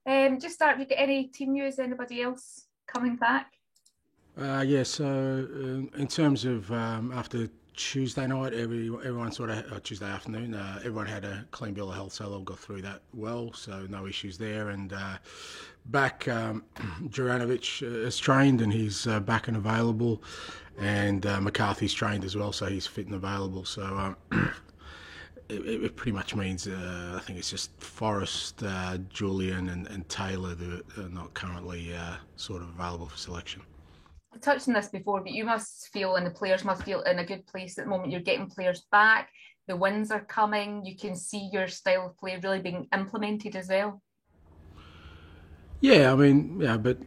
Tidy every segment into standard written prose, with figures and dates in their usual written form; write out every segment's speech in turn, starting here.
Just start. Have you got any team news? Anybody else coming back? Yeah, so in terms of after Tuesday night, everyone sort of Tuesday afternoon, everyone had a clean bill of health, so they all got through that well. So no issues there. And back, Juranovic is trained and he's back and available, and McCarthy's trained as well, so he's fit and available. So it pretty much means I think it's just Forrest, Julian, and Taylor that are not currently sort of available for selection. I touched on this before, but you must feel, and the players must feel, in a good place at the moment. You're getting players back. The wins are coming. You can see your style of play really being implemented as well. Yeah, I mean, yeah, but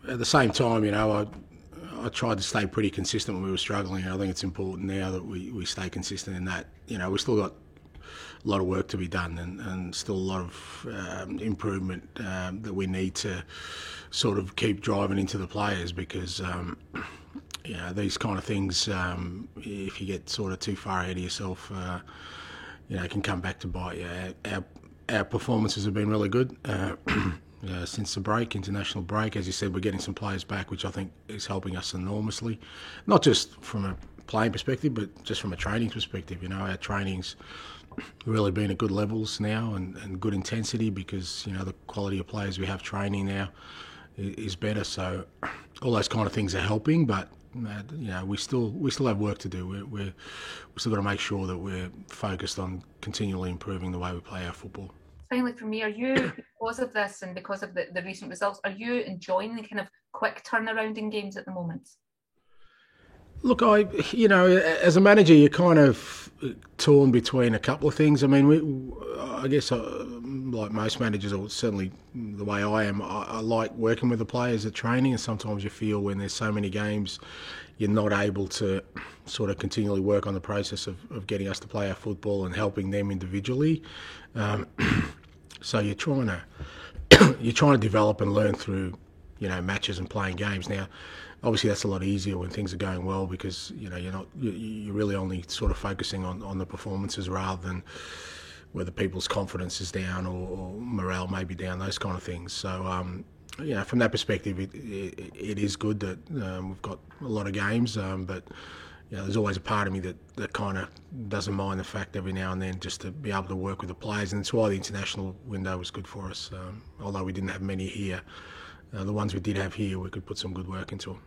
at the same time, I tried to stay pretty consistent when we were struggling. I think it's important now that we stay consistent in that. We still got a lot of work to be done and still a lot of improvement that we need to sort of keep driving into the players because, these kind of things, if you get sort of too far ahead of yourself, it can come back to bite you. Our performances have been really good. Since the international break, as you said, we're getting some players back, which I think is helping us enormously. Not just from a playing perspective, but just from a training perspective. Our training's really been at good levels now and good intensity because the quality of players we have training now is better. So all those kind of things are helping, but we still have work to do. We still got to make sure that we're focused on continually improving the way we play our football. Finally, for me, are you, because of this and because of the recent results, are you enjoying the kind of quick turnaround in games at the moment? Look, as a manager, you're kind of torn between a couple of things. I mean, I guess, like most managers, or certainly the way I am, I like working with the players at training, and sometimes you feel when there's so many games, you're not able to sort of continually work on the process of getting us to play our football and helping them individually. Um, so you're trying to develop and learn through matches and playing games. Now, obviously, that's a lot easier when things are going well because you're really only sort of focusing on the performances rather than whether people's confidence is down or morale may be down, those kind of things. So from that perspective, it is good that we've got a lot of games, but there's always a part of me that kind of doesn't mind the fact every now and then just to be able to work with the players, and it's why the international window was good for us. Although we didn't have many here, the ones we did have here, we could put some good work into them.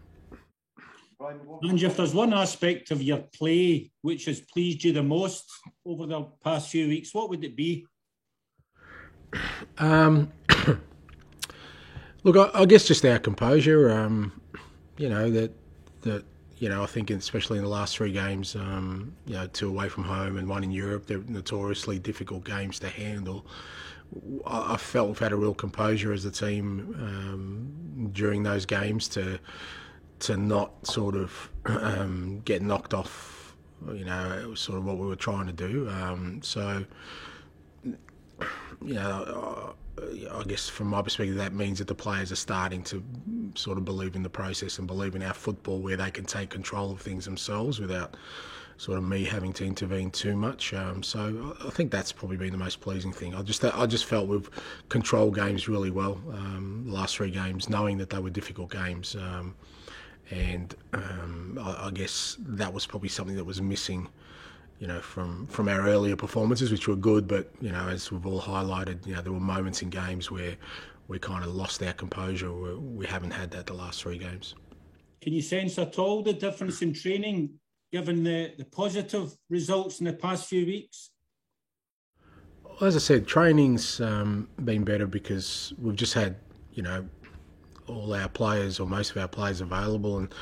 And if there's one aspect of your play which has pleased you the most over the past few weeks, what would it be? Look, I guess just our composure. I think especially in the last three games, two away from home and one in Europe, they're notoriously difficult games to handle. I felt we've had a real composure as a team during those games to not sort of get knocked off, it was sort of what we were trying to do. I guess from my perspective, that means that the players are starting to sort of believe in the process and believe in our football, where they can take control of things themselves without sort of me having to intervene too much. So I think that's probably been the most pleasing thing. I just felt we've controlled games really well the last three games, knowing that they were difficult games. I guess that was probably something that was missing, from our earlier performances, which were good. But as we've all highlighted, there were moments in games where we kind of lost our composure. We haven't had that the last three games. Can you sense at all the difference in training, given the positive results in the past few weeks? Well, as I said, training's been better because we've just had, all our players or most of our players available, and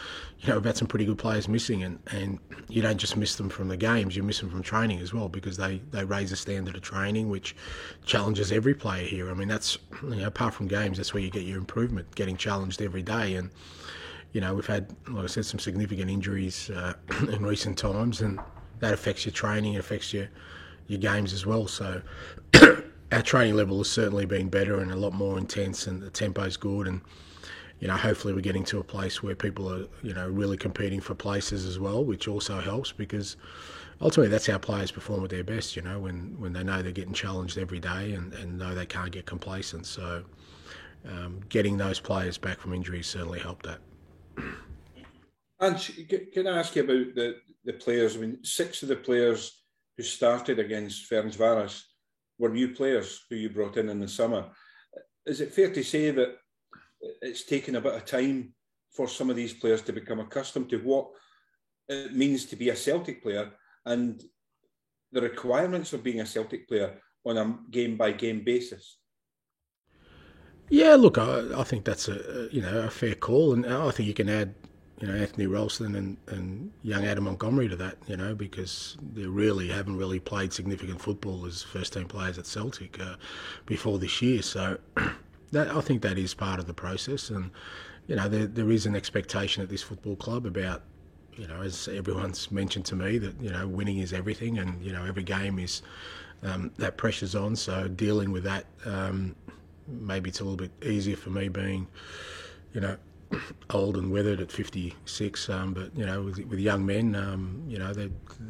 we've had some pretty good players missing, and you don't just miss them from the games, you miss them from training as well, because they raise the standard of training, which challenges every player here. I mean, that's apart from games, that's where you get your improvement, getting challenged every day. And we've had, like I said, some significant injuries in recent times, and that affects your training, it affects your games as well. So our training level has certainly been better and a lot more intense, and the tempo's good, and hopefully we're getting to a place where people are, really competing for places as well, which also helps, because ultimately that's how players perform at their best, when they know they're getting challenged every day and know they can't get complacent. So getting those players back from injuries certainly helped that. And can I ask you about the players? I mean, 6 of the players who started against Ferencváros were new players who you brought in the summer. Is it fair to say that it's taken a bit of time for some of these players to become accustomed to what it means to be a Celtic player and the requirements of being a Celtic player on a game-by-game basis? Yeah, look, I think that's a fair call, and I think you can add Anthony Ralston and young Adam Montgomery to that, because they haven't really played significant football as first-team players at Celtic before this year. So I think that is part of the process, and there is an expectation at this football club about, as everyone's mentioned to me, that winning is everything, and every game is that pressure's on. So dealing with that, maybe it's a little bit easier for me being, old and weathered at 56, but with young men,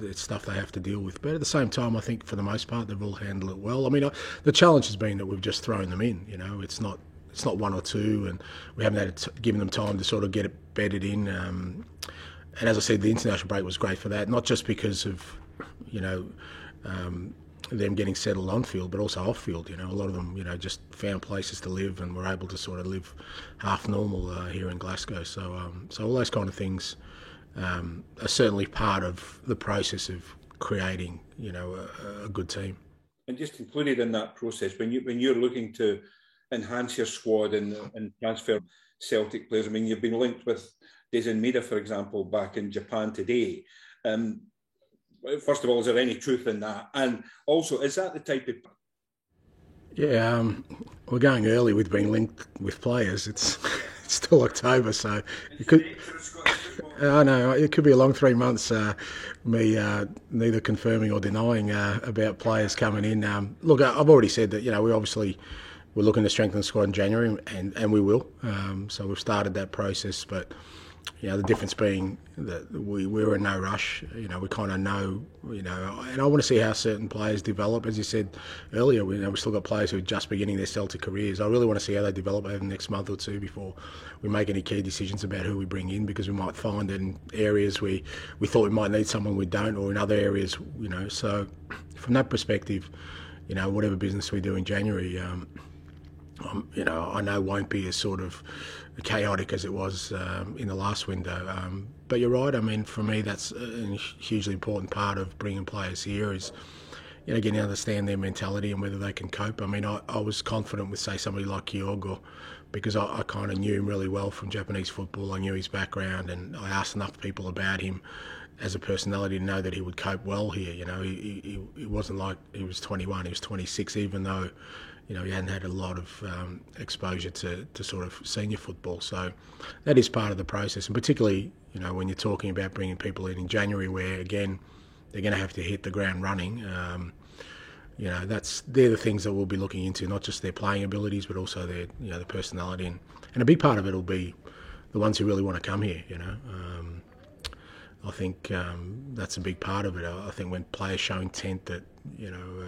it's stuff they have to deal with. But at the same time, I think for the most part they've all handled it well. I mean, the challenge has been that we've just thrown them in. It's not 1 or 2, and we haven't given them time to sort of get it bedded in. And as I said, the international break was great for that, not just because of them getting settled on field, but also off field. A lot of them, just found places to live and were able to sort of live half normal here in Glasgow. So all those kind of things are certainly part of the process of creating, a good team. And just included in that process, when you're looking to enhance your squad and transfer Celtic players, I mean, you've been linked with Daizen Maeda, for example, back in Japan today. First of all, is there any truth in that? And also, is that the type of... Yeah, we're going early with being linked with players. It's still October, so it could... I know, it could be a long 3 months, me neither confirming or denying about players coming in. Look, I've already said that, we're looking to strengthen the squad in January, and we will. So we've started that process, but... the difference being that we're in no rush. We kind of know, and I want to see how certain players develop. As you said earlier, we've still got players who are just beginning their Celtic careers. I really want to see how they develop over the next month or two before we make any key decisions about who we bring in, because we might find in areas we thought we might need someone we don't, or in other areas, So from that perspective, whatever business we do in January, I know won't be as sort of chaotic as it was in the last window. But you're right. I mean, for me, that's a hugely important part of bringing players here is, getting to understand their mentality and whether they can cope. I mean, I was confident with, say, somebody like Kyogo, because I kind of knew him really well from Japanese football. I knew his background, and I asked enough people about him as a personality to know that he would cope well here. He wasn't like he was 21, he was 26, even though he hadn't had a lot of exposure to sort of senior football. So that is part of the process, and particularly, when you're talking about bringing people in January, where, again, they're going to have to hit the ground running. They're the things that we'll be looking into, not just their playing abilities, but also their, the personality. And a big part of it will be the ones who really want to come here, I think that's a big part of it. I think when players show intent that,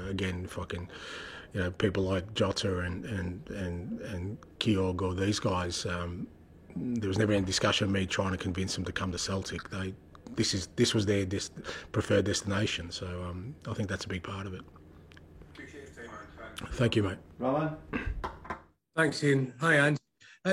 again, if I can... people like Jota and Kyogo, these guys, there was never any discussion of me trying to convince them to come to Celtic. This was their preferred destination, so I think that's a big part of it. Thank you, mate. Roland? Thanks, Ian. Hi, Ange.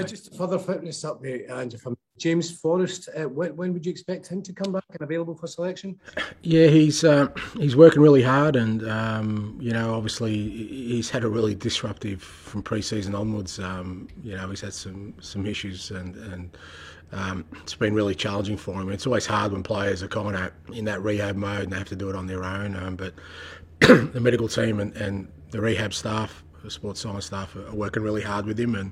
Just a further fitness update, Ange, from James Forrest. When would you expect him to come back and available for selection? Yeah, he's working really hard, and obviously he's had a really disruptive from pre-season onwards. He's had some issues, and it's been really challenging for him. It's always hard when players are kind of in that rehab mode and they have to do it on their own. But the medical team and the rehab staff, the sports science staff, are working really hard with him and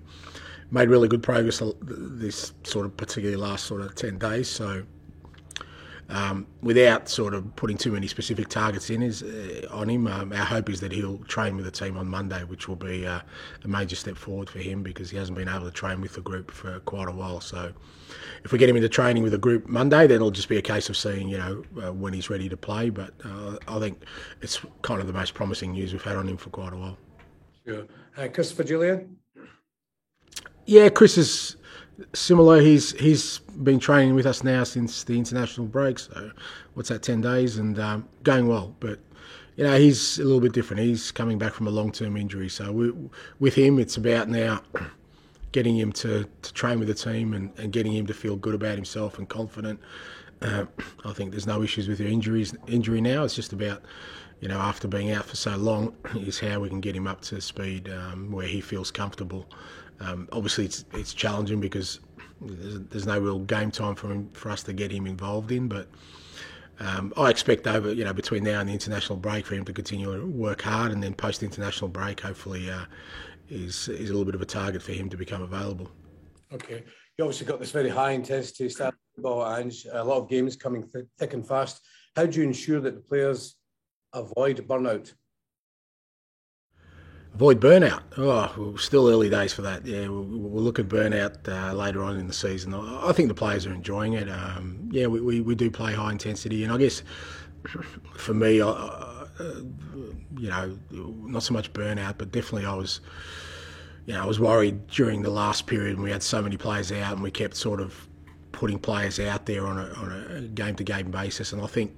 made really good progress this sort of particularly last sort of 10 days. So without sort of putting too many specific targets on him, our hope is that he'll train with the team on Monday, which will be a major step forward for him because he hasn't been able to train with the group for quite a while. So if we get him into training with the group Monday, then it'll just be a case of seeing, when he's ready to play. But I think it's kind of the most promising news we've had on him for quite a while. Sure. Christopher Julian? Yeah, Chris is similar. He's been training with us now since the international break. So, what's that, 10 days, and going well. But he's a little bit different. He's coming back from a long-term injury. So with him, it's about now getting him to train with the team and getting him to feel good about himself and confident. I think there's no issues with your injury now. It's just about, after being out for so long, is how we can get him up to speed where he feels comfortable. Obviously, it's challenging because there's no real game time for us to get him involved in. But I expect between now and the international break for him to continue to work hard, and then post international break, hopefully, is a little bit of a target for him to become available. Okay, you obviously got this very high intensity style football, Ange. A lot of games coming thick and fast. How do you ensure that the players avoid burnout? Avoid burnout. Oh, still early days for that. Yeah, we'll look at burnout later on in the season. I think the players are enjoying it. We do play high intensity, and I guess for me, not so much burnout, but definitely I was worried during the last period when we had so many players out and we kept sort of putting players out there on a game-to-game basis, and I think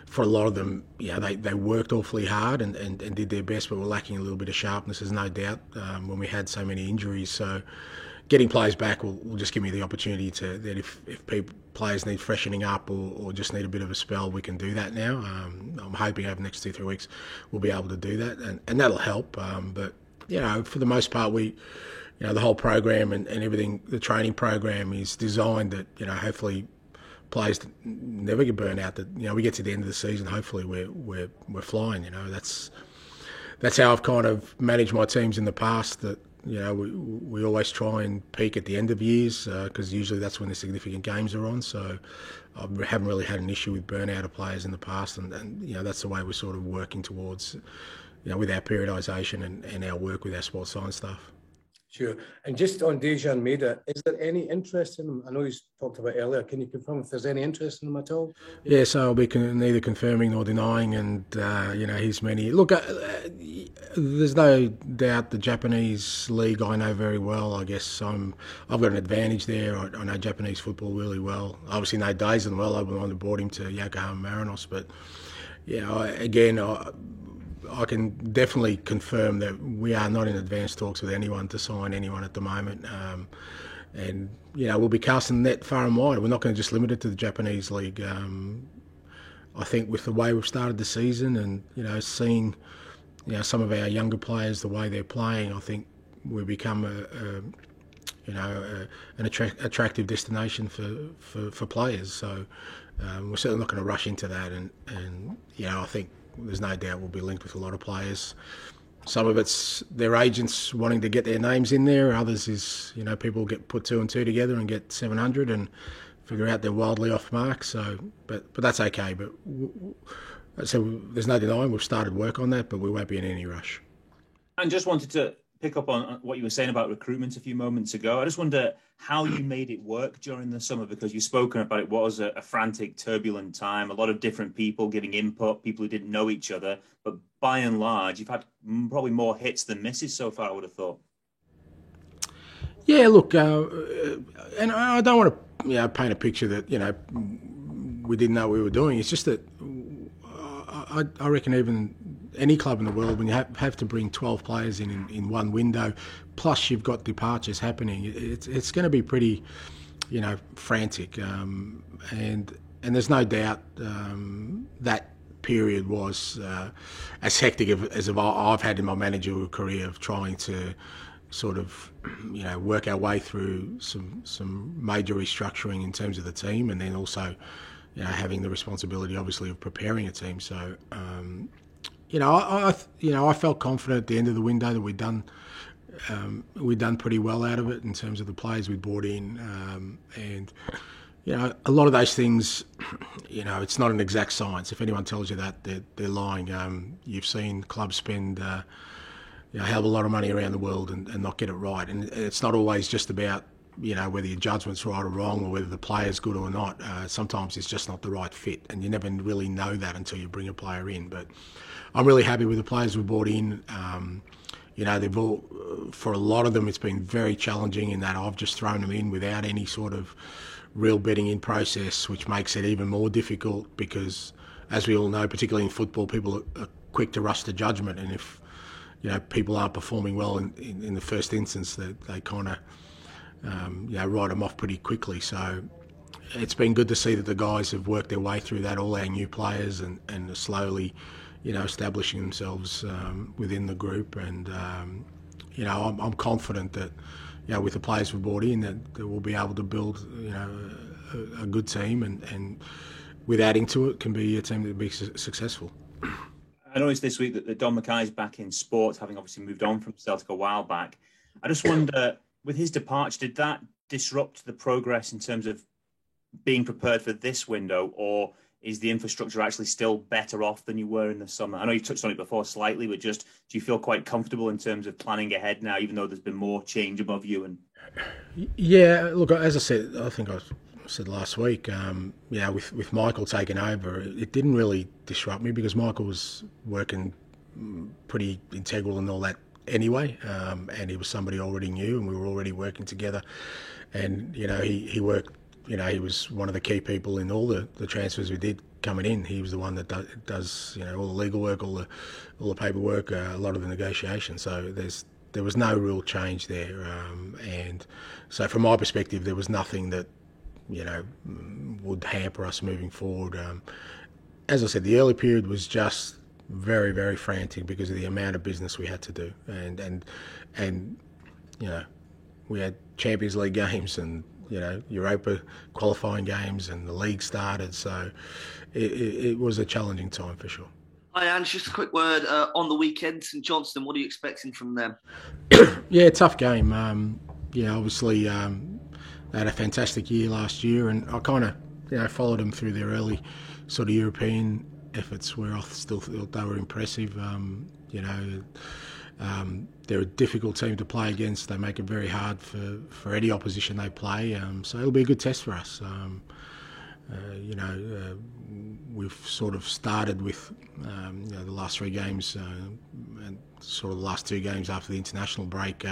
for a lot of them, they worked awfully hard and did their best, but were lacking a little bit of sharpness, there's no doubt, when we had so many injuries. So getting players back will just give me the opportunity that if players need freshening up or just need a bit of a spell, we can do that now. I'm hoping over the next 2-3 weeks we'll be able to do that, and that'll help. But for the most part, the whole program and everything, the training program is designed that hopefully players never get burnt out. That we get to the end of the season, hopefully we're flying. That's how I've kind of managed my teams in the past. That we always try and peak at the end of years because usually that's when the significant games are on. So I haven't really had an issue with burnout of players in the past, and that's the way we're sort of working towards, with our periodisation and our work with our sports science staff. Sure. And just on Dejan Maeda, is there any interest in him? I know you talked about earlier. Can you confirm if there's any interest in him at all? Yeah, so I'll be neither confirming nor denying. And, he's many... Look, there's no doubt the Japanese league I know very well. I guess I've got an advantage there. I know Japanese football really well. Obviously know Dazen well. I brought him to Yokohama Marinos. But, I can definitely confirm that we are not in advanced talks with anyone to sign anyone at the moment. And we'll be casting the net far and wide. We're not going to just limit it to the Japanese league. I think with the way we've started the season and, seeing, some of our younger players, the way they're playing, I think we've become an attractive destination for players. So we're certainly not going to rush into that. And I think there's no doubt we'll be linked with a lot of players. Some of it's their agents wanting to get their names in there. Others is, people get put 2 and 2 together and get 700 and figure out they're wildly off mark. So, but that's okay. But so there's no denying we've started work on that, but we won't be in any rush. And just wanted to pick up on what you were saying about recruitment a few moments ago. I just wonder how you made it work during the summer, because you've spoken about it was a frantic, turbulent time, a lot of different people giving input, people who didn't know each other. But by and large, you've had probably more hits than misses so far, I would have thought. Yeah, look, and I don't want to paint a picture that, we didn't know what we were doing. It's just that I reckon even any club in the world, when you have to bring 12 players in one window, plus you've got departures happening, it's going to be pretty, frantic. And there's no doubt that period was as hectic as I've had in my managerial career of trying to sort of, work our way through some major restructuring in terms of the team, and then also, having the responsibility, obviously, of preparing a team. So, I felt confident at the end of the window that we'd done pretty well out of it in terms of the players we'd brought in, and a lot of those things, it's not an exact science. If anyone tells you that, they're lying. You've seen clubs spend a hell of a lot of money around the world and not get it right, and it's not always just about whether your judgment's right or wrong, or whether the player's good or not. Sometimes it's just not the right fit, and you never really know that until you bring a player in. But I'm really happy with the players we brought in. They've all for a lot of them, it's been very challenging in that I've just thrown them in without any sort of real betting in process, which makes it even more difficult because, as we all know, particularly in football, people are quick to rush to judgment, and if people aren't performing well in the first instance, they kind of write them off pretty quickly. So it's been good to see that the guys have worked their way through that, all our new players, and are slowly, establishing themselves within the group. And I'm confident that, with the players we've brought in, that we'll be able to build, a good team, and with adding to it, can be a team that will be successful. I noticed this week that Don Mackay's back in sports, having obviously moved on from Celtic a while back. I just wonder, with his departure, did that disrupt the progress in terms of being prepared for this window, or is the infrastructure actually still better off than you were in the summer? I know you touched on it before slightly, but just do you feel quite comfortable in terms of planning ahead now, even though there's been more change above you? And yeah, look, as I said, I think I said last week, with Michael taking over, it didn't really disrupt me because Michael was working pretty integral and all that anyway, and he was somebody I already knew, and we were already working together. And he worked. He was one of the key people in all the transfers we did coming in. He was the one that does all the legal work, all the paperwork, a lot of the negotiation. So there was no real change there, and so from my perspective, there was nothing that would hamper us moving forward. As I said, the early period was just very, very frantic because of the amount of business we had to do, and we had Champions League games and Europa qualifying games, and the league started, so it was a challenging time for sure. Hi, Ange, just a quick word on the weekend. St Johnstone, what are you expecting from them? Yeah, tough game. Obviously they had a fantastic year last year, and I kind of followed them through their early sort of European efforts where I still thought they were impressive. They're a difficult team to play against. They make it very hard for any opposition they play. So it'll be a good test for us. We've sort of started with the last three games and sort of the last two games after the international break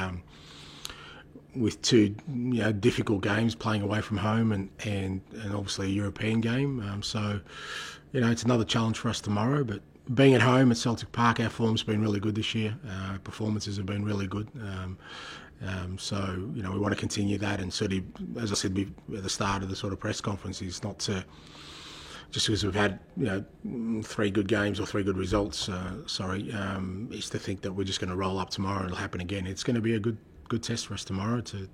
with two difficult games, playing away from home and obviously a European game. So it's another challenge for us tomorrow, but being at home at Celtic Park, our form's been really good this year. Our performances have been really good. So, we want to continue that, and sort of, as I said at the start of the sort of press conference, is not to, just because we've had, three good games or three good results, is to think that we're just going to roll up tomorrow and it'll happen again. It's going to be a good test for us tomorrow to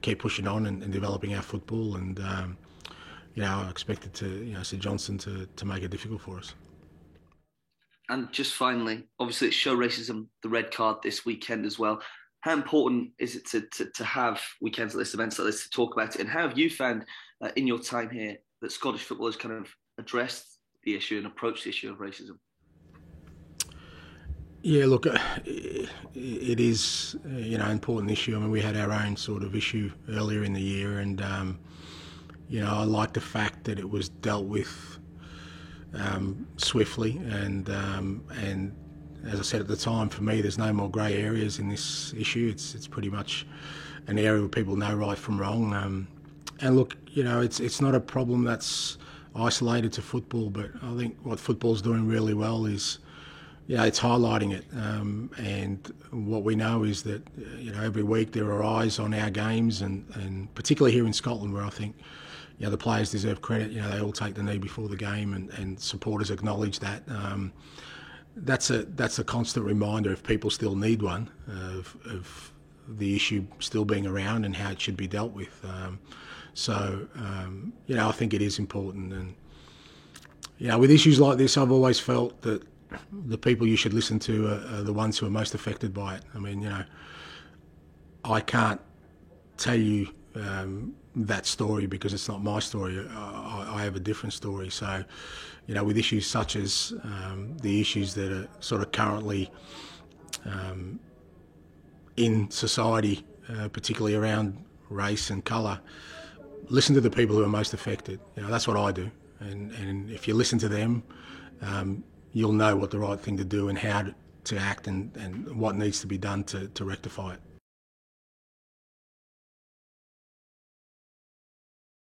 keep pushing on and developing our football, and, I expect St Johnstone to make it difficult for us. And just finally, obviously it's Show Racism, the red card this weekend as well. How important is it to have weekends like this, events like this, to talk about it? And how have you found in your time here that Scottish football has kind of addressed the issue and approached the issue of racism? Yeah, look, it is an important issue. I mean, we had our own sort of issue earlier in the year, and I like the fact that it was dealt with swiftly, and as I said at the time, for me, there's no more grey areas in this issue. It's pretty much an area where people know right from wrong. And look, it's not a problem that's isolated to football, but I think what football's doing really well is, it's highlighting it. And what we know is that, every week there are eyes on our games, and particularly here in Scotland, where I think, the players deserve credit. They all take the knee before the game, and supporters acknowledge that. That's a constant reminder, if people still need one, of the issue still being around and how it should be dealt with. I think it is important. And, with issues like this, I've always felt that the people you should listen to are the ones who are most affected by it. I mean, I can't tell you that story because it's not my story. I have a different story. So, with issues such as the issues that are sort of currently in society, particularly around race and colour, listen to the people who are most affected. That's what I do. And if you listen to them, you'll know what the right thing to do and how act and what needs to be done to rectify it.